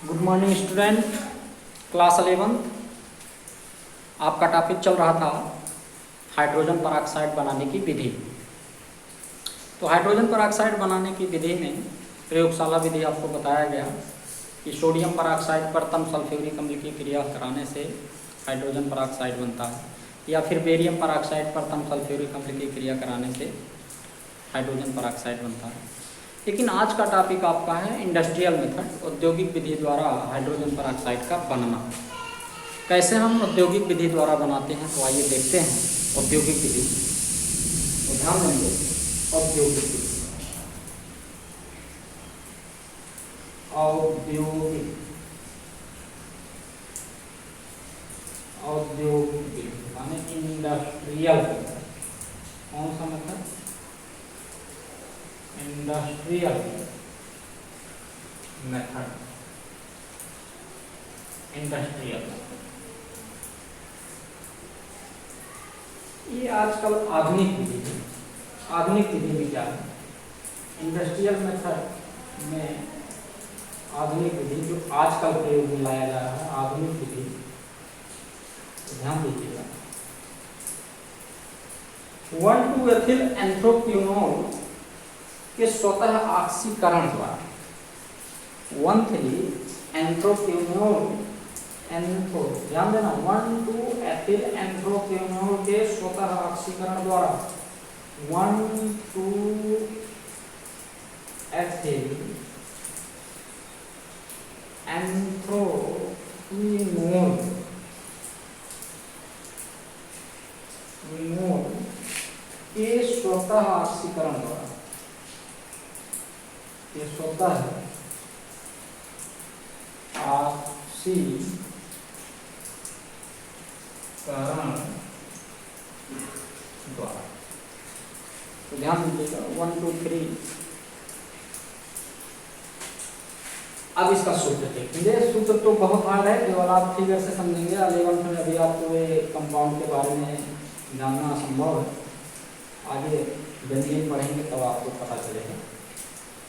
Good morning student, class 11। आपका topic चल रहा था हाइड्रोजन परऑक्साइड बनाने की विधि। तो हाइड्रोजन परऑक्साइड बनाने की विधि में प्रयोगशाला विधि आपको बताया गया कि सोडियम परऑक्साइड पर तम सल्फ्यूरिक अम्ल की क्रिया कराने से हाइड्रोजन परऑक्साइड बनता है, या फिर बेरियम परऑक्साइड पर तम सल्फ्यूरिक अम्ल की क्रिया कराने से हाइड्रोजन परऑक्साइड बनता है। लेकिन आज का टॉपिक आपका है इंडस्ट्रियल मेथड, औद्योगिक विधि द्वारा हाइड्रोजन परऑक्साइड का बनना। कैसे हम औद्योगिक विधि द्वारा बनाते हैं, तो आइए देखते हैं औद्योगिक विधि। तो ध्यान देंगे, औद्योगिक विधि, औद्योगिक विधि माने इंडस्ट्रियल मेथड। कौन सा मेथड? Industrial method. इंडस्ट्रियल ये आजकल आधुनिक विधि है। आधुनिक विधि में क्या है? इंडस्ट्रियल मेथड में आधुनिक विधि जो आजकल प्रयोग में लाया जा रहा है, आधुनिक विधि, ध्यान दीजिएगा। 1,2-एथिल एंथ्रोक्विनोल के स्वतः ऑक्सीकरण द्वारा 1,3-एंथ्रोक्विनोल ध्यान देना, 1,2-एथिल एंथ्रोक्विनोल के स्वतः ऑक्सीकरण द्वारा 1,2-एथिल एंथ्रोक्विनोल के स्वतः ऑक्सीकरण द्वारा, ये स्वतः ऑक्सीकरण द्वारा। तो ध्यान दीजिएगा 1, 2, 3। अब इसका सूत्र देखेंगे। सूत्र तो बहुत हार्ड है, केवल आप फिगर से समझेंगे। 11 में अभी आपको ये कंपाउंड के बारे में जानना असंभव है, आगे बेंजीन पढ़ेंगे तब आपको पता चलेगा।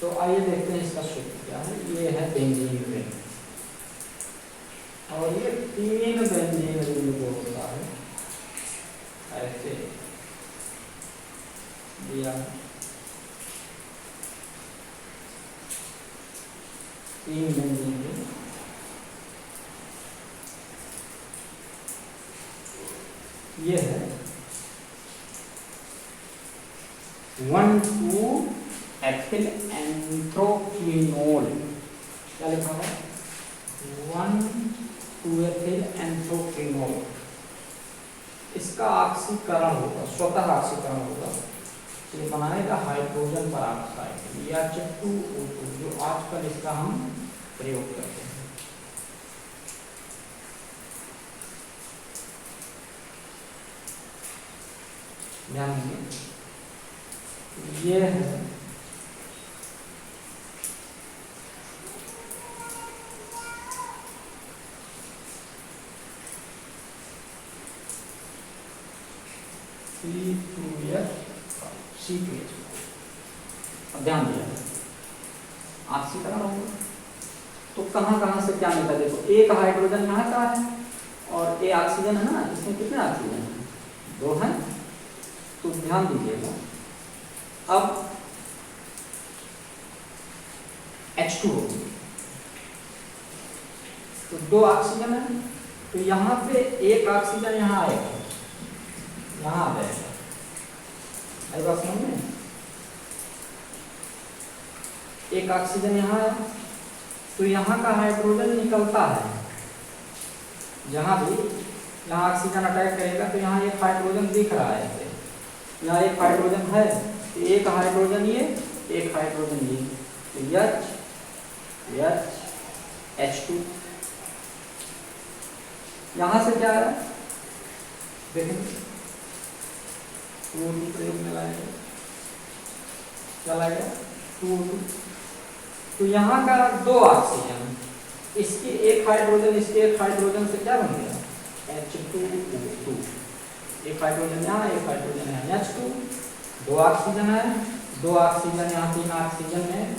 तो आइए देखते हैं इसका सूत्र क्या है। ये है बेंजीन रिंग, और ये 3 बेंजीन रिंग जो होता है ऐसे दिया, 3 बेंजीन रिंग। ये है 1,2-एथिल एंथ्रोक्विनोल। क्या लिखा है? 1,2-एथिल एंथ्रोक्विनोल। इसका ऑक्सीकरण होगा, स्वतः ऑक्सीकरण होगा, ये बनाएगा हाइड्रोजन परऑक्साइड या H2O2, जो आजकल इसका हम प्रयोग करते हैं। ध्यान देंगे, ये है C2H5। अब ध्यान दिया, ऑक्सीकरण होगा तो कहाँ कहाँ से क्या मिलता है? देखो, एक हाइड्रोजन यहाँ का है और एक ऑक्सीजन है ना, इसमें कितने ऑक्सीजन है? 2 हैं। तो ध्यान दीजिएगा, अब H2O, तो 2 ऑक्सीजन है, तो यहाँ पे एक ऑक्सीजन यहाँ आएगा, यहाँ आ जाएगा। आई बात समझ में? एक ऑक्सीजन यहाँ है, तो यहाँ का हाइड्रोजन निकलता है। जहाँ भी यहाँ ऑक्सीजन अटैक करेगा तो यहाँ एक हाइड्रोजन दिख रहा है, यहाँ एक हाइड्रोजन है, तो एक हाइड्रोजन ये, एक हाइड्रोजन ये, तो H2। यहाँ से क्या है देखें, प्रयोग में लाएंगे, क्या लाएगा? 2O2। तो यहाँ का 2 ऑक्सीजन, इसके एक हाइड्रोजन, इसके एक हाइड्रोजन से क्या बन गया? H2O2। एक हाइड्रोजन यहाँ, एक हाइड्रोजन यहाँ, H2। 2 ऑक्सीजन है, 2 ऑक्सीजन यहाँ, 3 ऑक्सीजन में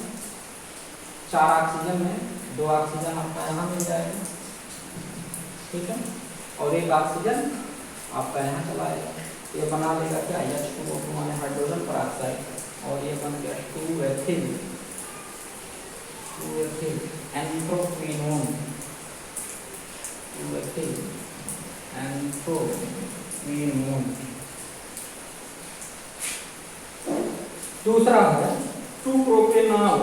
4 ऑक्सीजन में 2 ऑक्सीजन आपका यहाँ मिल जाएगा, ठीक है, और 1 ऑक्सीजन आपका यहाँ चला आएगा। ये बना लेगा क्या, H2O2 माने हाइड्रोजन परऑक्साइड, और ये बन गया 2 एथिल एंथ्रोक्विनोन, 2 एथिल एंथ्रोक्विनोन। दूसरा है 2 प्रोपेनॉल,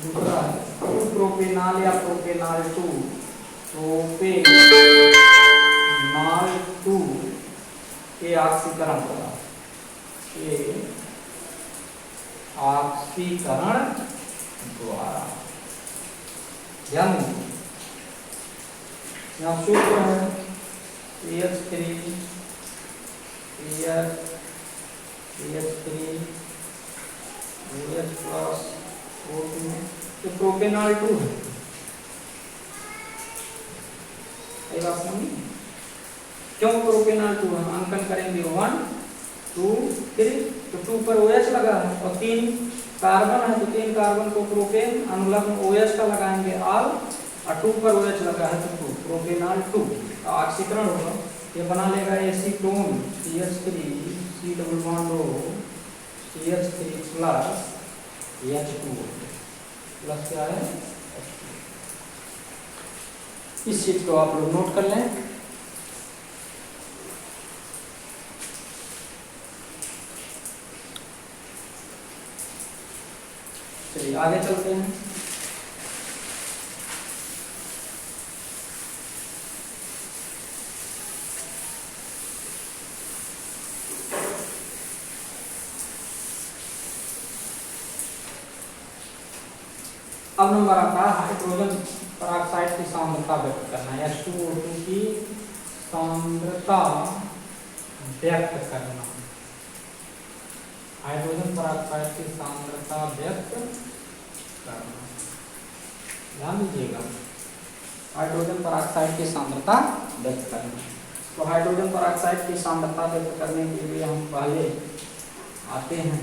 दूसरा है 2 प्रोपेनॉल या प्रोपेनॉल 2, प्रोपेनॉल 2 के ऑक्सीकरण होगा, ये ऑक्सीकरण द्वारा, ध्यान दीजिए यहाँ सूत्र है CH3 OH प्लस O2, तो प्रोपेनॉल 2 है, ये बात समझिए क्यों प्रोपेनॉल 2 है। अंकन करेंगे 1 2 3, तो 2 पर OH लगा है और 3 कार्बन है, तो 3 कार्बन को प्रोपेन अनुलग्न OH का लगाएंगे ऑल, और 2 पर OH लगा है तो 2 प्रोपेनॉल 2 का ऑक्सीकरण होगा। ये बना लेगा acetone CH3 C double bond O CH3 plus H2O plus क्या है, इस चीज को आप लोग नोट कर लें। चलिए आगे चलते हैं। अब नंबर आता है हाइड्रोजन परऑक्साइड की सांद्रता व्यक्त करना, H2O2 की सांद्रता व्यक्त करना, हाइड्रोजन परऑक्साइड की सांद्रता व्यक्त करना। ध्यान दीजिएगा, हाइड्रोजन परऑक्साइड की सांद्रता व्यक्त करना। तो हाइड्रोजन परऑक्साइड की सांद्रता व्यक्त करने के लिए हम पहले आते हैं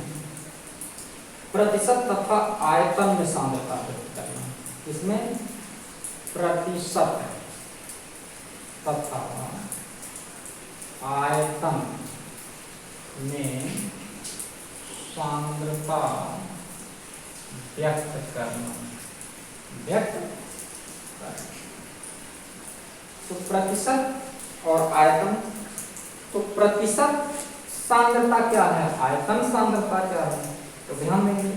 प्रतिशत तथा आयतन में सांद्रता व्यक्त करना। इसमें प्रतिशत तथा आयतन में सांद्रता व्यक्त करना, व्यक्त करना। तो प्रतिशत और आयतन, तो प्रतिशत सांद्रता क्या है, आयतन सांद्रता क्या है, तो ध्यान देंगे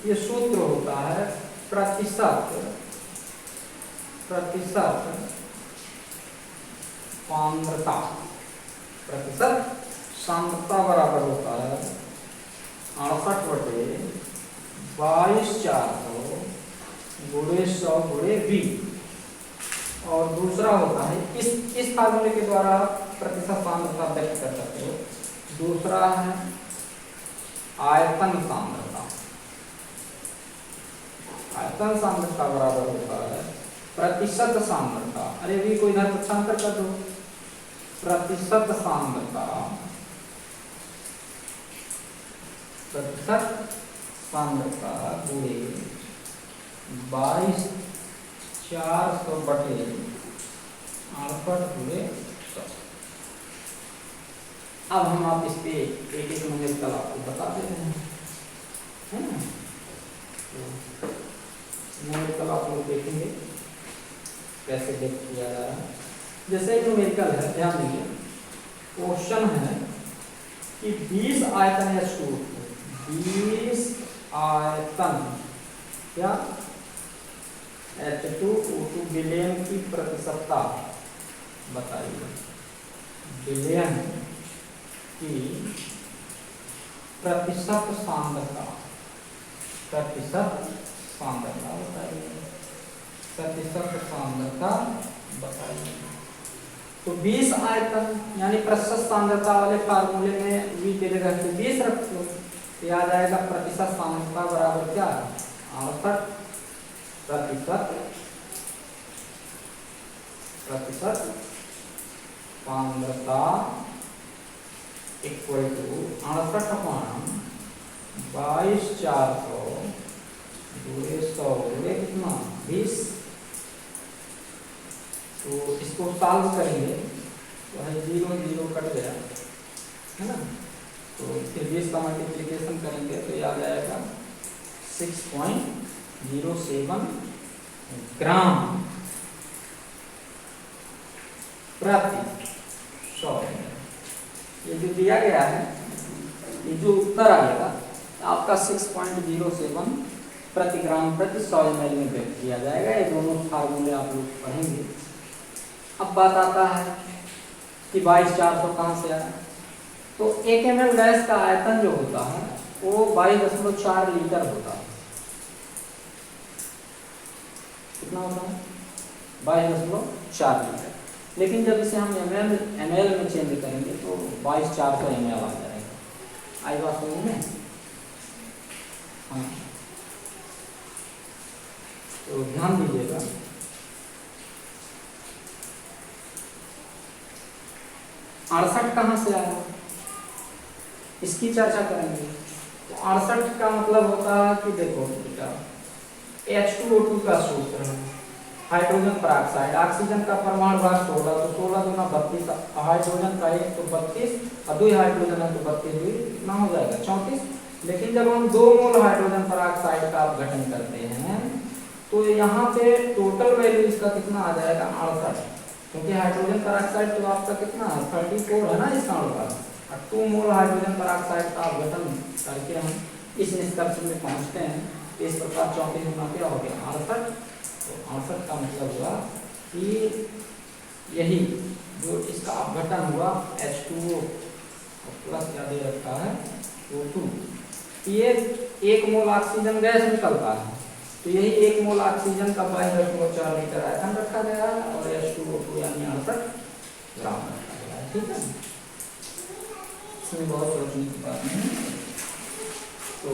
ये सूत्र होता है प्रतिशत सांद्रता, प्रतिशत सांद्रता बराबर होता है 68/22/400 गुणे 100 गुणे V। और दूसरा होता है इस फार्मूले के द्वारा प्रतिशत सांद्रता व्यक्त कर सकते हो। दूसरा है आयतन सांद्रता, आयतन सांद्रता बराबर होता है प्रतिशत सांद्रता, अरे भी कोई इधर पक्षांतर कर दो, प्रतिशत सांद्रता, प्रतिशत सांद्रता गुणे 22/400 बटे 68/100। अब हम आप इस पे एक एक न्यूमेरिकल आपको बता देते हैं, है ना। न्यूमेरिकल आप लोग देखेंगे कैसे व्यक्त किया जा रहा है। जैसे न्यूमेरिकल है, ध्यान दीजिए क्वेश्चन है कि 20 आयतन H2, 20 आयतन क्या H2O2 विलयन की प्रतिशतता बताइए, विलयन की प्रतिशत सांद्रता, प्रतिशत सांद्रता बताइए, प्रतिशत सांद्रता बताइए। तो 20 आयतन यानी प्रतिशत सांद्रता वाले फार्मूले में V के जगह 20 रख दो, तो आ जाएगा प्रतिशत सांद्रता बराबर क्या, 68% प्रतिशत सांद्रता इक्वल टू 68/22/400 22,400 गुणे 100 गुणे कितना 20। तो इसको सॉल्व करेंगे तो है 0 0 कट गया है ना। तो फिर 20 का मल्टीप्लिकेशन करेंगे तो ये आ जाएगा 6.07 ग्राम प्रति 100। ये जो दिया गया है, ये जो उत्तर आएगा आपका 6.07 प्रति ग्राम प्रति 100 ml में व्यक्त किया जाएगा। ये दोनों फार्मूले आप लोग पढ़ेंगे। अब बात आता है कि 22,400 कहाँ से आया। तो 1 ml गैस का आयतन जो होता है वो 22.4 लीटर होता है। कितना होता है 22.4 लीटर। लेकिन जब इसे हम ml में चेंज करेंगे तो 22,400 ml आ जाएगा। आई बात समझ में? हाँ, तो ध्यान दीजिएगा। अड़सठ कहाँ से आया इसकी चर्चा करेंगे। तो 68 का मतलब होता है कि देखो बेटा H2O2 का सूत्र है हाइड्रोजन पेरोक्साइड। ऑक्सीजन का परमाणु भार 16, तो 16 दूना 32, हाइड्रोजन का 1 तो 32 और 2 हाइड्रोजन है तो 32 कितना हो जाएगा 34। लेकिन जब हम 2 मोल हाइड्रोजन पेरोक्साइड का अपघटन करते हैं तो यहाँ पे टोटल वैल्यू इसका कितना आ जाएगा 68, क्योंकि हाइड्रोजन पेरोक्साइड तो आपका कितना है 34 है ना इसका अनुपात। और 2 मोल हाइड्रोजन पेरोक्साइड का अपघटन करके हम इस निष्कर्ष में पहुँचते हैं। इस प्रकार 34 गुना क्या हो गया 68। तो 68 का मतलब हुआ कि यही जो इसका अपघटन हुआ H2O प्लस क्या दे रखा है O2, ये 1 मोल ऑक्सीजन गैस निकलता है। तो यही 1 मोल ऑक्सीजन का 22.4 लीटर आयतन रखा गया है और H2O2 यानी 68 ग्राम रखा गया है। ठीक है, इसमें बहुत सोचने की बात नहीं। तो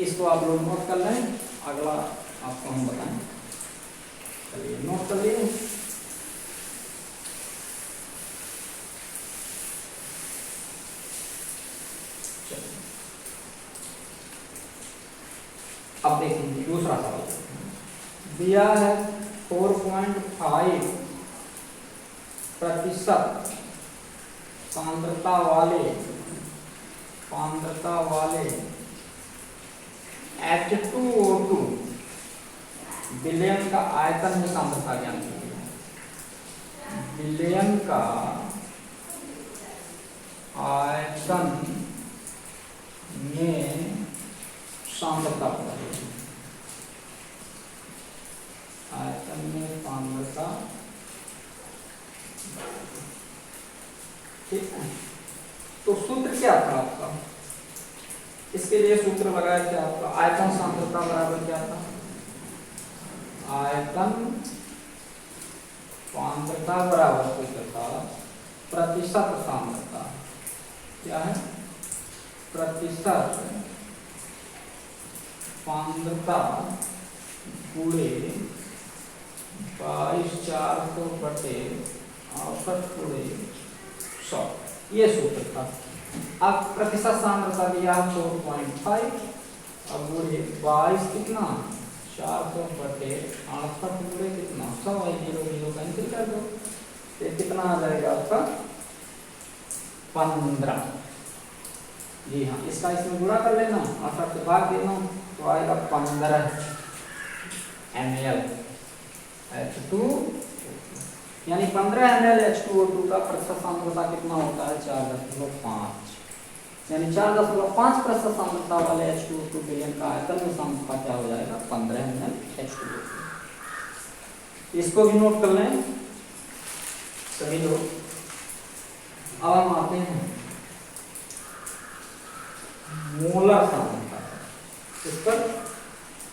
इसको आप लोग नोट कर लें, अगला आपको हम बताएं। चलिए नोट कर लिए। अब देखेंगे दूसरा सवाल दिया है 4.5% सांद्रता वाले H2O2 विलयन का आयतन में सांद्रता ज्ञान कीजिए। विलयन का आयतन में सांद्रता आयतन में सांद्रता। ठीक है, तो सूत्र क्या था आपका इसके लिए? सूत्र लगाया क्या आपका? आयतन सांद्रता बराबर क्या था? आयतन सांद्रता बराबर सूत्र था प्रतिशत सांद्रता। क्या है? प्रतिशत सांद्रता गुणे 22,400 बटे 68 गुणे 100, ये सूत्र था। अब प्रतिशत सांद्रता दिया 4.5 और गुणे 22 कितना 400 बटे 68 गुणे कितना 100 है। 0 0 कैंसिल कर दो तो कितना आ जाएगा आपका 15। जी हाँ, इसका इसमें गुणा कर लेना 68 से भाग देना तो आएगा 15 ml H2, यानी 15 ml H2O2 का प्रतिशत सांद्रता कितना होता है 4.5, यानी 4.5% सांद्रता वाले H2O2 विलयन का आयतन में सांद्रता क्या हो जाएगा 15 ml H2O2। इसको भी नोट कर लें सभी लोग। अब हम आते हैं मोलर सांद्रता, इस पर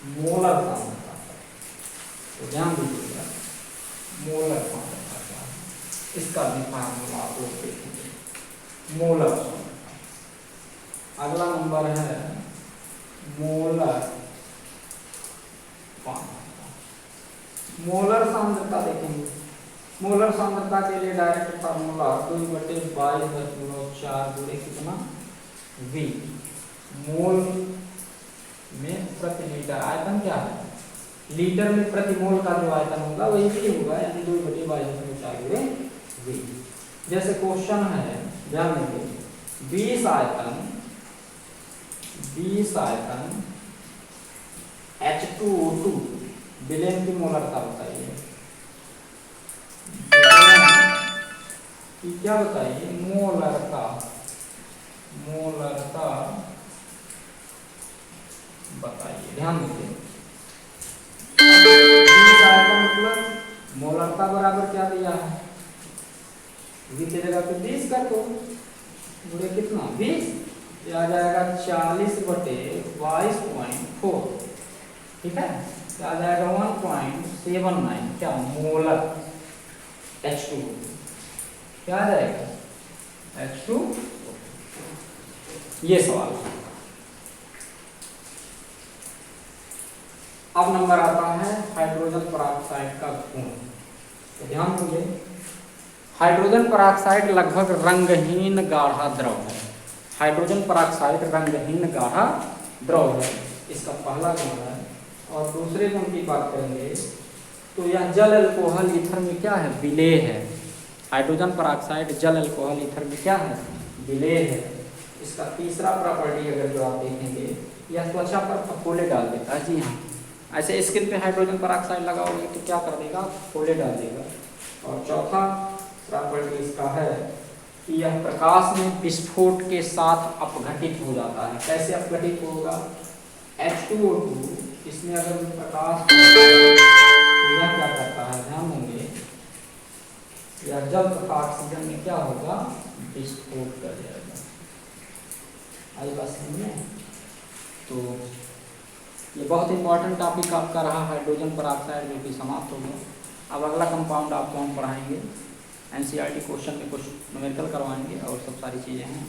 मोलर सांद्रता तो ध्यान दीजिएगा। मोलर सांद्रता क्या है इसका भी फार्मूला आप लोग देखेंगे। मोलर सांद्रता, अगला नंबर है मोलर सांद्रता। मोलर सांद्रता देखेंगे। मोलर सांद्रता के लिए डायरेक्ट फार्मूला 2/22.4 गुणे कितना V। मोल लीटर में प्रति मोल का जो आयतन होगा वही भी होगा, यानी 2/22 जैसे क्वेश्चन है, ध्यान देंगे 20 आयतन H2O2 विलेन की मोलरता बताइए, कि क्या बताइए, मोलरता बताइए। ध्यान दीजिए 20 आयतन मतलब मोलरता बराबर क्या दिया है, V की जगह पे 20 कर दो, गुणे कितना 20, ये आ जाएगा 40/22.4, ठीक है, तो आ जाएगा 1.79 क्या मोलर H2, क्या आ जाएगा H2। ये सवाल। अब नंबर आता है हाइड्रोजन पेरोक्साइड का गुण। तो ध्यान दीजिए, हाइड्रोजन पेरोक्साइड लगभग रंगहीन गाढ़ा द्रव है। हाइड्रोजन पेरोक्साइड रंगहीन गाढ़ा द्रव है, इसका पहला गुण है। और दूसरे गुण की बात करेंगे तो यह जल अल्कोहल ईथर में क्या है, विलेय है। हाइड्रोजन पेरोक्साइड जल अल्कोहल ईथर में क्या है, विलेय है। इसका तीसरा प्रॉपर्टी अगर जो आप देखेंगे, यह त्वचा पर फफोले डाल देता है। जी हाँ, ऐसे स्किन पे हाइड्रोजन पेरोक्साइड लगाओगे तो क्या कर देगा, फफोले डाल देगा। और चौथा प्रॉपर्टी इसका है कि यह प्रकाश में विस्फोट के साथ अपघटित हो जाता है। कैसे अपघटित होगा, H2O2 इसमें अगर प्रकाश तो यह क्या करता है, ध्यान देंगे, यह जल तथा ऑक्सीजन में क्या होगा, विस्फोट कर जाएगा। आई बात समझ में। तो ये बहुत इंपॉर्टेंट टॉपिक आपका रहा हाइड्रोजन पेरोक्साइड, जो कि समाप्त हो गया। अब अगला कंपाउंड आपको हम पढ़ाएंगे, NCERT क्वेश्चन में कुछ न्यूमेरिकल करवाएंगे और सब सारी चीज़ें हैं।